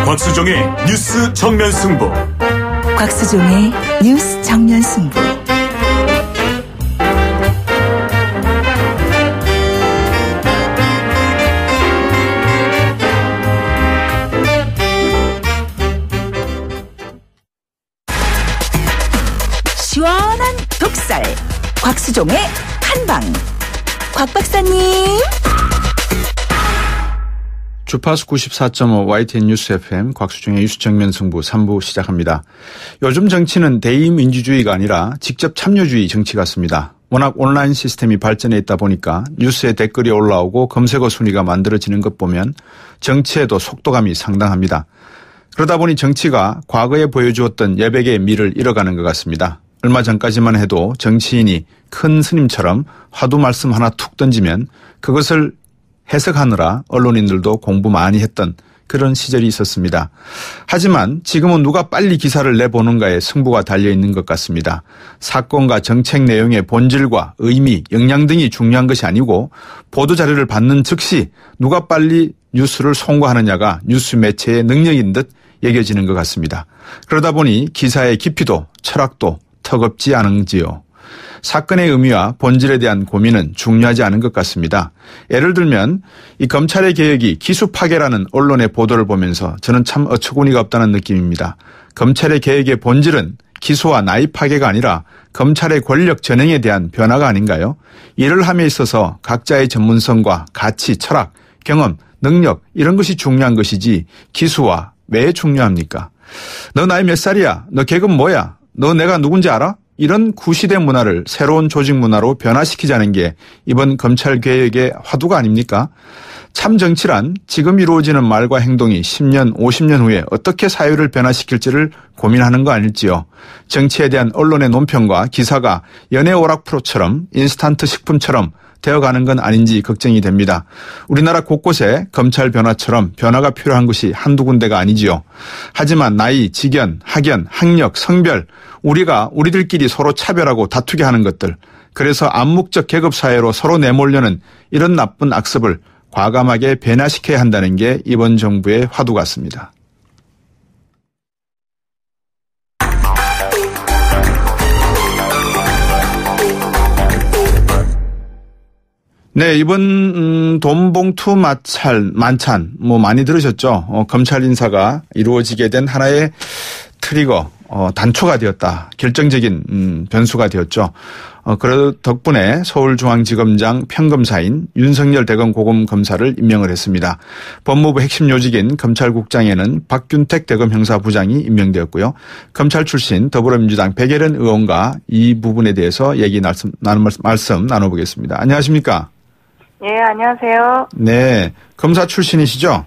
곽수종의 뉴스 정면 승부. 곽수종의 뉴스 정면 승부. 시원한 독살. 곽수종의 한방. 곽 박사님. 주파수 94.5 YTN 뉴스 FM 곽수종의 뉴스 정면 승부 3부 시작합니다. 요즘 정치는 대의민주주의가 아니라 직접 참여주의 정치 같습니다. 워낙 온라인 시스템이 발전해 있다 보니까 뉴스에 댓글이 올라오고 검색어 순위가 만들어지는 것 보면 정치에도 속도감이 상당합니다. 그러다 보니 정치가 과거에 보여주었던 여백의 미를 잃어가는 것 같습니다. 얼마 전까지만 해도 정치인이 큰 스님처럼 화두 말씀 하나 툭 던지면 그것을 해석하느라 언론인들도 공부 많이 했던 그런 시절이 있었습니다. 하지만 지금은 누가 빨리 기사를 내보는가에 승부가 달려있는 것 같습니다. 사건과 정책 내용의 본질과 의미, 역량 등이 중요한 것이 아니고 보도자료를 받는 즉시 누가 빨리 뉴스를 송고하느냐가 뉴스 매체의 능력인 듯 여겨지는 것 같습니다. 그러다 보니 기사의 깊이도 철학도 턱없지 않은지요. 사건의 의미와 본질에 대한 고민은 중요하지 않은 것 같습니다. 예를 들면 이 검찰의 개혁이 기수 파괴라는 언론의 보도를 보면서 저는 참 어처구니가 없다는 느낌입니다. 검찰의 개혁의 본질은 기소와 나이 파괴가 아니라 검찰의 권력 전행에 대한 변화가 아닌가요? 일을 함에 있어서 각자의 전문성과 가치, 철학, 경험, 능력 이런 것이 중요한 것이지 기수와 왜 중요합니까? 너 나이 몇 살이야? 너 계급 뭐야? 너 내가 누군지 알아? 이런 구시대 문화를 새로운 조직 문화로 변화시키자는 게 이번 검찰 개혁의 화두가 아닙니까? 참 정치란 지금 이루어지는 말과 행동이 10년, 50년 후에 어떻게 사회를 변화시킬지를 고민하는 거 아닐지요. 정치에 대한 언론의 논평과 기사가 연예 오락 프로처럼 인스턴트 식품처럼 되어가는 건 아닌지 걱정이 됩니다. 우리나라 곳곳에 검찰 변화처럼 변화가 필요한 것이 한두 군데가 아니지요. 하지만 나이, 직연, 학연, 학력, 성별 우리가 우리들끼리 서로 차별하고 다투게 하는 것들 그래서 암묵적 계급사회로 서로 내몰려는 이런 나쁜 악습을 과감하게 변화시켜야 한다는 게 이번 정부의 화두 같습니다. 네, 이번 돈봉투 만찬 많이 들으셨죠? 검찰 인사가 이루어지게 된 하나의 트리거, 단초가 되었다. 결정적인 변수가 되었죠. 그 덕분에 서울중앙지검장 평검사인 윤석열 대검고검검사를 임명을 했습니다. 법무부 핵심 요직인 검찰국장에는 박균택 대검형사부장이 임명되었고요. 검찰 출신 더불어민주당 백예련 의원과 이 부분에 대해서 말씀 나눠보겠습니다. 안녕하십니까? 예, 안녕하세요. 네, 검사 출신이시죠?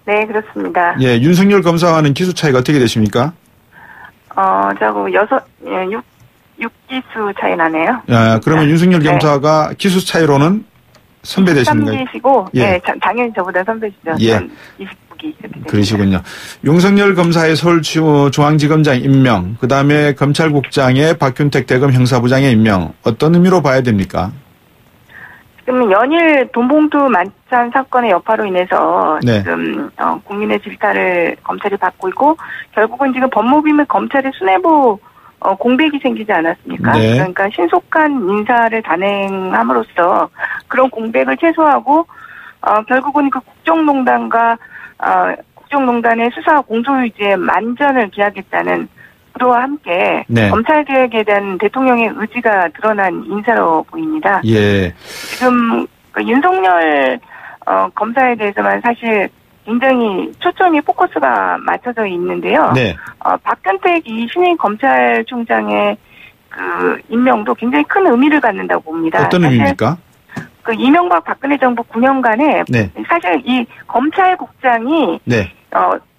네, 그렇습니다. 예, 윤석열 검사와는 기수 차이가 어떻게 되십니까? 저하고 6기수 차이 나네요. 야, 그러면 윤석열 검사가 기수 차이로는 선배 되시는가요? 3기시고, 예. 네, 당연히 저보다 선배시죠. 예. 29기. 그러시군요. 윤석열 검사의 서울중앙지검장 임명, 그 다음에 검찰국장의 박균택 대검 형사부장의 임명, 어떤 의미로 봐야 됩니까? 지금 연일 돈봉투 만찬 사건의 여파로 인해서 네. 지금 국민의 질타를 검찰이 받고 있고 결국은 지금 법무부 및 검찰의 수뇌부 공백이 생기지 않았습니까? 네. 그러니까 신속한 인사를 단행함으로써 그런 공백을 최소화하고 결국은 그 국정농단의 수사 공소유지의 만전을 기하겠다는 그와 함께 네. 검찰개혁에 대한 대통령의 의지가 드러난 인사로 보입니다. 예. 지금 윤석열 검사에 대해서만 사실 굉장히 초점이 포커스가 맞춰져 있는데요. 네. 박근택 이 신임 검찰총장의 그 임명도 굉장히 큰 의미를 갖는다고 봅니다. 어떤 의미입니까? 그 이명박 박근혜 정부 9년간에 네. 사실 이 검찰국장이 네.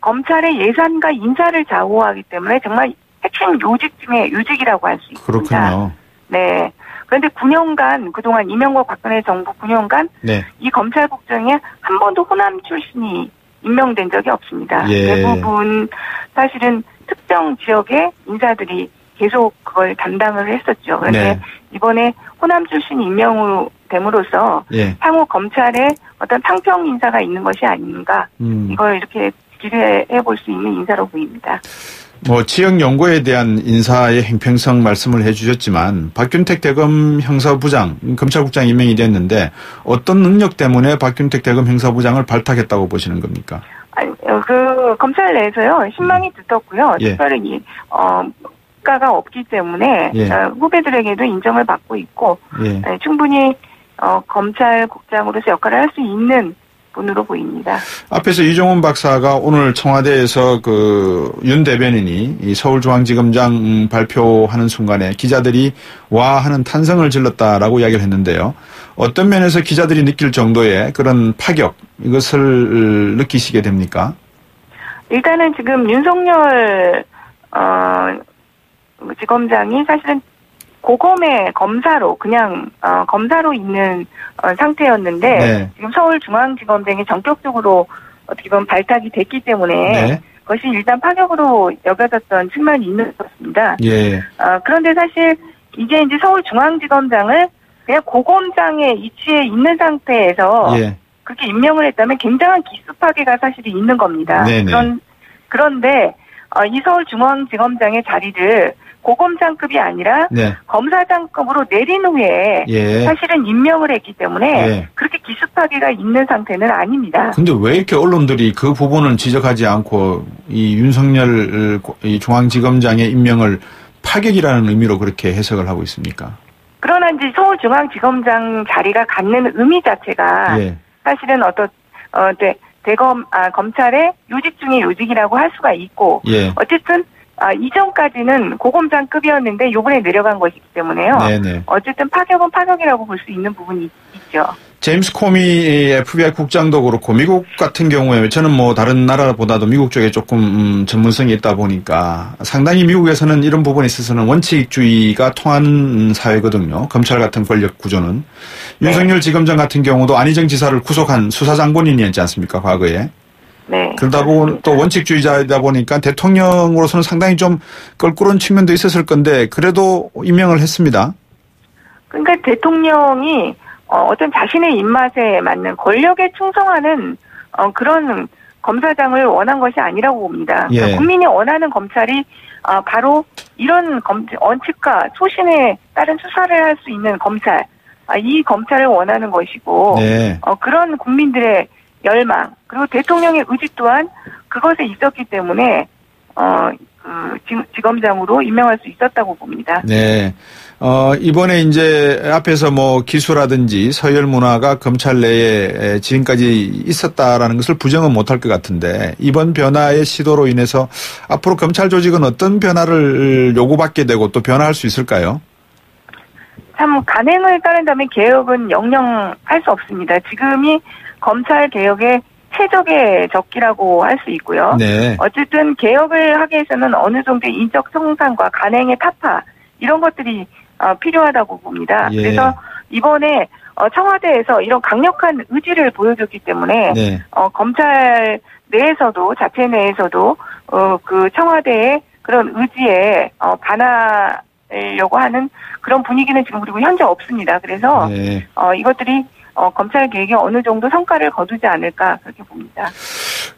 검찰의 예산과 인사를 좌우하기 때문에 정말 핵심 요직 중에 요직이라고 할 수 있습니다. 그렇군요. 네. 그런데 9년간 그동안 이명박 박근혜 정부 9년간 네. 이 검찰국장에 한 번도 호남 출신이 임명된 적이 없습니다. 예. 대부분 사실은 특정 지역의 인사들이 계속 그걸 담당을 했었죠. 그런데 네. 이번에 호남 출신 임명됨으로써 예. 향후 검찰에 어떤 탕평 인사가 있는 것이 아닌가. 이걸 이렇게 기대해 볼 수 있는 인사로 보입니다. 뭐 지역 연구에 대한 인사의 행평성 말씀을 해주셨지만 박균택 대검 형사부장, 검찰국장 임명이 됐는데 어떤 능력 때문에 박균택 대검 형사부장을 발탁했다고 보시는 겁니까? 아니, 검찰 내에서요 신망이 두텁고요. 예. 특별히 가가 없기 때문에 예. 후배들에게도 인정을 받고 있고 예. 충분히 검찰국장으로서 역할을 할 수 있는 분으로 보입니다. 앞에서 이종훈 박사가 오늘 청와대에서 윤 대변인이 이 서울중앙지검장 발표하는 순간에 기자들이 와 하는 탄성을 질렀다라고 이야기를 했는데요. 어떤 면에서 기자들이 느낄 정도의 그런 파격 이것을 느끼시게 됩니까? 일단은 지금 윤석열 지검장이 사실은 고검의 검사로 그냥 검사로 있는 상태였는데 네. 지금 서울중앙지검장이 전격적으로 어떻게 보면 발탁이 됐기 때문에 네. 그것이 일단 파격으로 여겨졌던 측면이 있는 것 같습니다. 예. 그런데 사실 이제 서울중앙지검장을 그냥 고검장의 위치에 있는 상태에서 예. 그렇게 임명을 했다면 굉장한 기수 파괴가 사실이 있는 겁니다. 네네. 그런데 이 서울중앙지검장의 자리를 고검장급이 아니라 네. 검사장급으로 내린 후에 예. 사실은 임명을 했기 때문에 예. 그렇게 기습하기가 있는 상태는 아닙니다. 근데 왜 이렇게 언론들이 그 부분을 지적하지 않고 이 윤석열 이 중앙지검장의 임명을 파격이라는 의미로 그렇게 해석을 하고 있습니까? 그러나 이제 서울중앙지검장 자리가 갖는 의미 자체가 예. 사실은 검찰의 요직 중의 요직이라고 할 수가 있고 예. 어쨌든 이전까지는 고검장급이었는데 요번에 내려간 것이기 때문에요. 네네. 어쨌든 파격은 파격이라고 볼 수 있는 부분이 있죠. 제임스 코미 FBI 국장도 그렇고 미국 같은 경우에 저는 뭐 다른 나라보다도 미국 쪽에 조금 전문성이 있다 보니까 상당히 미국에서는 이런 부분에 있어서는 원칙주의가 통하는 사회거든요. 검찰 같은 권력 구조는. 네. 윤석열 지검장 같은 경우도 안희정 지사를 구속한 수사장본인이었지 않습니까, 과거에. 네. 그러다 보니 또 원칙주의자이다 보니까 대통령으로서는 상당히 좀 껄끄러운 측면도 있었을 건데 그래도 임명을 했습니다. 그러니까 대통령이 어떤 자신의 입맛에 맞는 권력에 충성하는 그런 검사장을 원한 것이 아니라고 봅니다. 예. 그러니까 국민이 원하는 검찰이 바로 이런 원칙과 소신에 따른 수사를 할 수 있는 검찰, 이 검찰을 원하는 것이고 네. 그런 국민들의 열망 그리고 대통령의 의지 또한 그것에 있었기 때문에 지검장으로 임명할 수 있었다고 봅니다. 네. 이번에 이제 앞에서 뭐 기수라든지 서열 문화가 검찰 내에 지금까지 있었다라는 것을 부정은 못할 것 같은데 이번 변화의 시도로 인해서 앞으로 검찰 조직은 어떤 변화를 요구받게 되고 또 변화할 수 있을까요? 참 간행을 따른다면 개혁은 영영 할 수 없습니다. 지금이 검찰 개혁의 최적의 적기라고 할 수 있고요. 네. 어쨌든 개혁을 하기 위해서는 어느 정도의 인적 성상과 간행의 타파 이런 것들이 필요하다고 봅니다. 예. 그래서 이번에 청와대에서 이런 강력한 의지를 보여줬기 때문에 네. 검찰 내에서도 자체 내에서도 그 청와대의 그런 의지에 반하려고 하는 그런 분위기는 지금 그리고 현재 없습니다. 그래서 네. 이것들이 검찰 개혁에 어느 정도 성과를 거두지 않을까 그렇게 봅니다.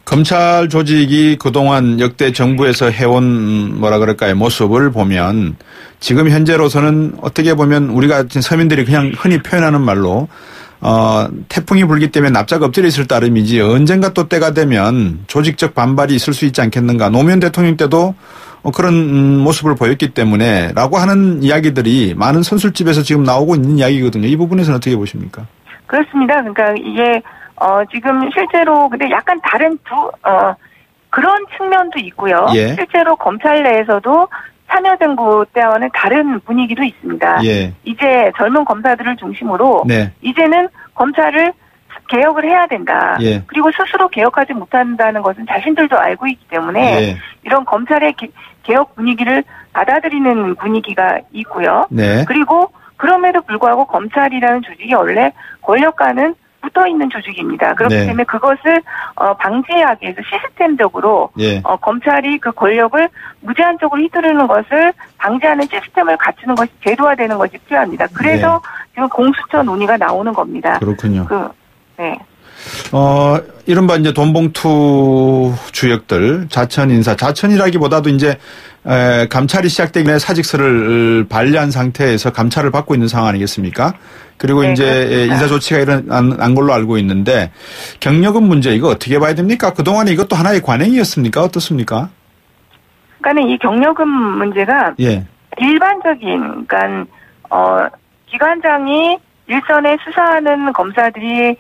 검찰 조직이 그동안 역대 정부에서 해온 모습을 보면 지금 현재로서는 어떻게 보면 우리가 서민들이 그냥 흔히 표현하는 말로 태풍이 불기 때문에 납작 엎드려 있을 따름이지 언젠가 또 때가 되면 조직적 반발이 있을 수 있지 않겠는가. 노무현 대통령 때도 그런 모습을 보였기 때문에 라고 하는 이야기들이 많은 선술집에서 지금 나오고 있는 이야기거든요. 이 부분에서는 어떻게 보십니까? 그렇습니다. 그러니까 이게 지금 실제로 근데 약간 다른 그런 측면도 있고요. 예. 실제로 검찰 내에서도 참여정부 때와는 다른 분위기도 있습니다. 예. 이제 젊은 검사들을 중심으로 네. 이제는 검찰을 개혁을 해야 된다. 예. 그리고 스스로 개혁하지 못한다는 것은 자신들도 알고 있기 때문에 예. 이런 검찰의 개혁 분위기를 받아들이는 분위기가 있고요. 네. 그리고 그럼에도 불구하고 검찰이라는 조직이 원래 권력과는 붙어있는 조직입니다. 그렇기 네. 때문에 그것을 방지하기 위해서 시스템적으로 예. 검찰이 그 권력을 무제한적으로 휘두르는 것을 방지하는 시스템을 갖추는 것이 제도화되는 것이 필요합니다. 그래서 지금 공수처 논의가 나오는 겁니다. 그렇군요. 네. 이른바 이제 돈봉투 주역들, 자천 인사, 자천이라기보다도 이제 감찰이 시작되기 전에 사직서를 반려한 상태에서 감찰을 받고 있는 상황 아니겠습니까? 그리고 네, 이제 그렇습니다. 인사 조치가 일어난 걸로 알고 있는데 경력은 문제 이거 어떻게 봐야 됩니까? 그동안에 이것도 하나의 관행이었습니까? 어떻습니까? 그러니까 이 경력금 문제가 예. 일반적인, 그러니까 기관장이 일선에 수사하는 검사들이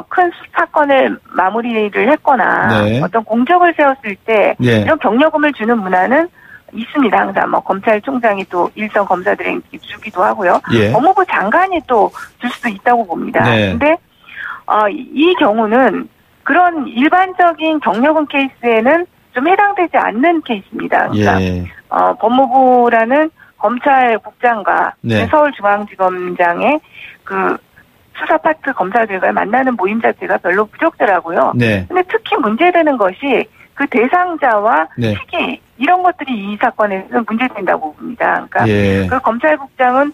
큰 사건을 마무리를 했거나 네. 어떤 공적을 세웠을 때 예. 이런 경력금을 주는 문화는 있습니다. 항상 뭐 검찰총장이 또 일선 검사들에게 주기도 하고요. 예. 법무부 장관이 또 줄 수도 있다고 봅니다. 네. 근데 이 경우는 그런 일반적인 경력금 케이스에는 좀 해당되지 않는 케이스입니다. 그러니까 예. 법무부라는 검찰국장과 네. 서울중앙지검장의 그 수사 파트 검사들과 만나는 모임 자체가 별로 부적절하고요. 네. 근데 특히 문제되는 것이 그 대상자와 네. 시기 이런 것들이 이 사건에서는 문제된다고 봅니다. 그러니까 예. 그 검찰국장은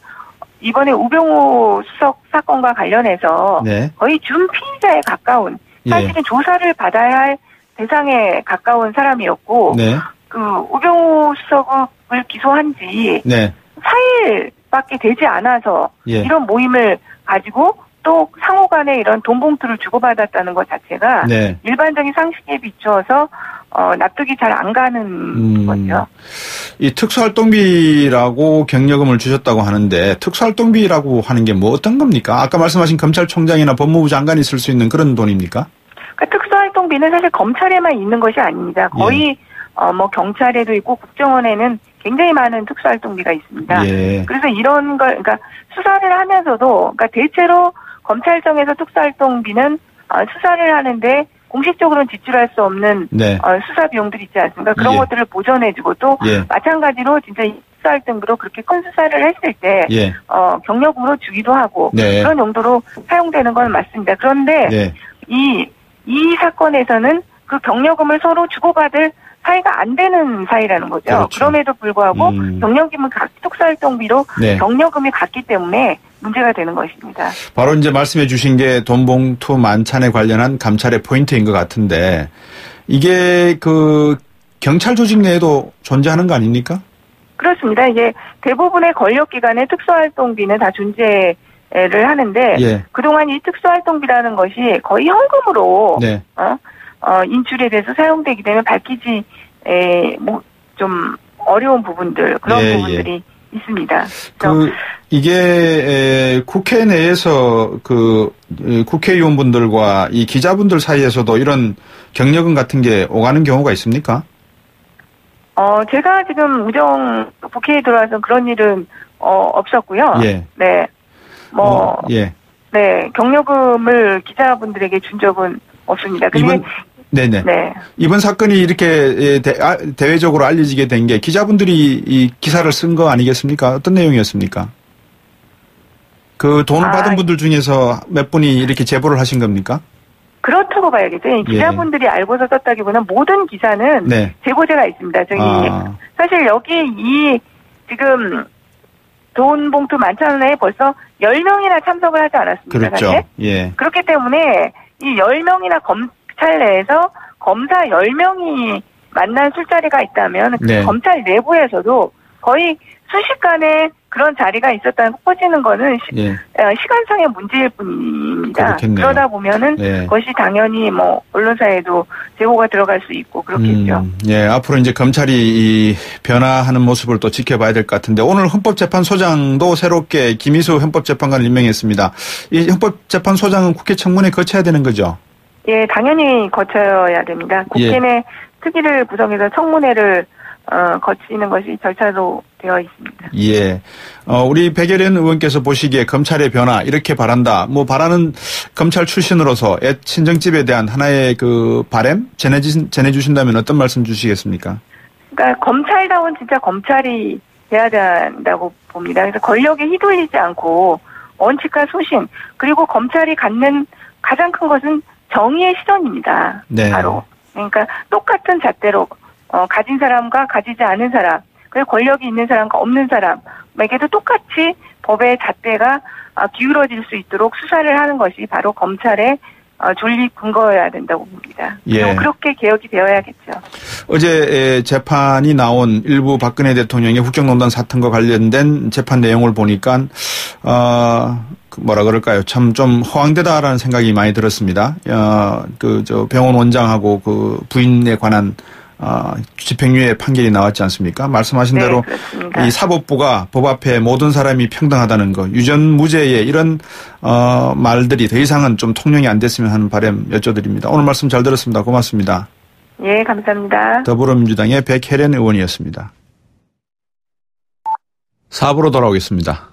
이번에 우병우 수석 사건과 관련해서 네. 거의 준피의자에 가까운 예. 사실은 조사를 받아야 할 대상에 가까운 사람이었고 네. 그 우병우 수석을 기소한 지 네. 4일밖에 되지 않아서 예. 이런 모임을 가지고 또 상호 간에 이런 돈 봉투를 주고받았다는 것 자체가 네. 일반적인 상식에 비추어서 납득이 잘 안 가는 거죠. 이 특수활동비라고 경력금을 주셨다고 하는데 특수활동비라고 하는 게 뭐 어떤 겁니까? 아까 말씀하신 검찰총장이나 법무부 장관이 쓸 수 있는 그런 돈입니까? 그러니까 특수활동비는 사실 검찰에만 있는 것이 아닙니다. 거의 뭐 경찰에도 있고 국정원에는 굉장히 많은 특수활동비가 있습니다. 예. 그래서 이런 걸 그러니까 수사를 하면서도 그러니까 대체로 검찰청에서 특수활동비는 수사를 하는데 공식적으로는 지출할 수 없는 네. 수사 비용들이 있지 않습니까? 그런 예. 것들을 보전해주고 또 예. 마찬가지로 진짜 이 특수활동비로 그렇게 큰 수사를 했을 때 예. 경력으로 주기도 하고 네. 그런 용도로 사용되는 건 맞습니다. 그런데 네. 이 사건에서는 그 경력금을 서로 주고받을 사이가 안 되는 사이라는 거죠. 그렇죠. 그럼에도 불구하고 경력금은 특수활동비로 네. 경력금이 같기 때문에 문제가 되는 것입니다. 바로 이제 말씀해 주신 게 돈봉투 만찬에 관련한 감찰의 포인트인 것 같은데 이게 그 경찰 조직 내에도 존재하는 거 아닙니까? 그렇습니다. 이제 대부분의 권력기관의 특수활동비는 다 존재를 하는데 예. 그동안 이 특수활동비라는 것이 거의 현금으로 네. 인출에 대해서 사용되기 때문에 밝히지 뭐 좀 어려운 부분들 그런 예, 부분들이 있습니다. 이게 국회 내에서 그 국회의원분들과 이 기자분들 사이에서도 이런 경력금 같은 게 오가는 경우가 있습니까? 제가 지금 우정 국회에 들어와서 그런 일은 없었고요. 예. 네. 예. 네, 경력금을 기자분들에게 준 적은 없습니다. 근데 네네. 네. 이번 사건이 이렇게 대외적으로 알려지게 된 게 기자분들이 이 기사를 쓴 거 아니겠습니까? 어떤 내용이었습니까? 그 돈을 받은 분들 중에서 몇 분이 이렇게 제보를 하신 겁니까? 그렇다고 봐야겠죠. 기자분들이 알고서 썼다기보다는 모든 기사는 네. 제보자가 있습니다. 사실 여기 지금 돈 봉투 만찬에 벌써 10명이나 참석을 하지 않았습니까? 그렇죠. 사실? 예. 그렇기 때문에 이 10명이나 검찰 내에서 검사 10명이 만난 술자리가 있다면 네. 검찰 내부에서도 거의 순식간에 그런 자리가 있었다는 퍼지는 거는 시간상의 문제일 뿐입니다. 그렇겠네요. 그러다 보면은 그것이 당연히 뭐 언론사에도 제보가 들어갈 수 있고 그렇겠죠. 예, 앞으로 이제 검찰이 이 변화하는 모습을 또 지켜봐야 될 것 같은데 오늘 헌법재판소장도 새롭게 김희수 헌법재판관을 임명했습니다. 이 헌법재판소장은 국회 청문회 거쳐야 되는 거죠? 예, 당연히 거쳐야 됩니다. 국회 내 특위를 구성해서 청문회를 거치는 것이 절차로 되어 있습니다. 예. 우리 백예련 의원께서 보시기에 검찰의 변화 이렇게 바란다. 뭐 바라는 검찰 출신으로서 친정집에 대한 하나의 그 바람 전해주신다면 어떤 말씀 주시겠습니까? 그러니까 검찰다운 진짜 검찰이 돼야 된다고 봅니다. 그래서 권력에 휘둘리지 않고 원칙과 소신 그리고 검찰이 갖는 가장 큰 것은 정의의 실현입니다. 네. 바로 그러니까 똑같은 잣대로 가진 사람과 가지지 않은 사람, 그리고 권력이 있는 사람과 없는 사람에게도 똑같이 법의 잣대가 기울어질 수 있도록 수사를 하는 것이 바로 검찰의 존립 근거여야 된다고 봅니다. 예. 그렇게 개혁이 되어야겠죠. 어제 재판이 나온 일부 박근혜 대통령의 국정농단 사건과 관련된 재판 내용을 보니까 뭐라 그럴까요? 참 좀 허황되다라는 생각이 많이 들었습니다. 병원 원장하고 그 부인에 관한 집행유예 판결이 나왔지 않습니까? 말씀하신 대로 그렇습니다. 이 사법부가 법 앞에 모든 사람이 평등하다는 거, 유전무죄의 이런 말들이 더 이상은 좀 통용이 안 됐으면 하는 바람 여쭤드립니다. 오늘 말씀 잘 들었습니다. 고맙습니다. 예, 감사합니다. 더불어민주당의 백혜련 의원이었습니다. 4부로 돌아오겠습니다.